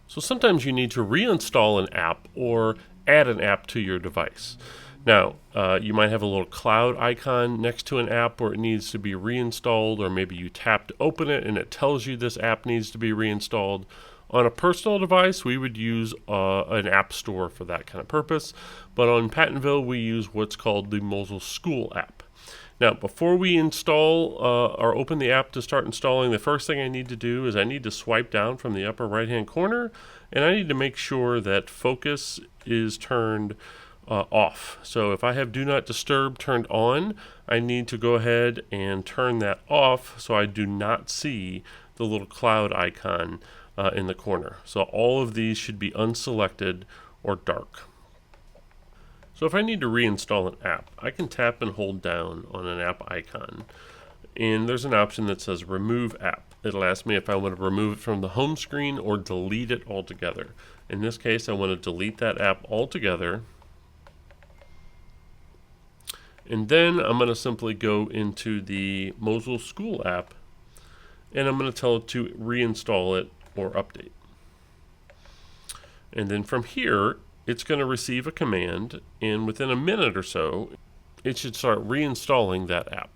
So sometimes you need to reinstall an app or add an app to your device. Now, you might have a little cloud icon next to an app where it needs to be reinstalled, or maybe you tap to open it and it tells you this app needs to be reinstalled. On a personal device, we would use an app store for that kind of purpose, but on Pattonville, we use what's called the Mosyle School app. Now, before we install or open the app to start installing, the first thing I need to do is I need to swipe down from the upper right-hand corner, and I need to make sure that focus is turned off. So if I have Do Not Disturb turned on, I need to go ahead and turn that off so I do not see the little cloud icon in the corner. So all of these should be unselected or dark. So if I need to reinstall an app, I can tap and hold down on an app icon. And there's an option that says Remove App. It'll ask me if I want to remove it from the home screen or delete it altogether. In this case, I want to delete that app altogether. And then I'm going to simply go into the Mosyle School app, and I'm going to tell it to reinstall it or update. And then from here, it's going to receive a command, and within a minute or so, it should start reinstalling that app.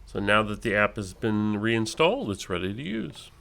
So now that the app has been reinstalled, it's ready to use.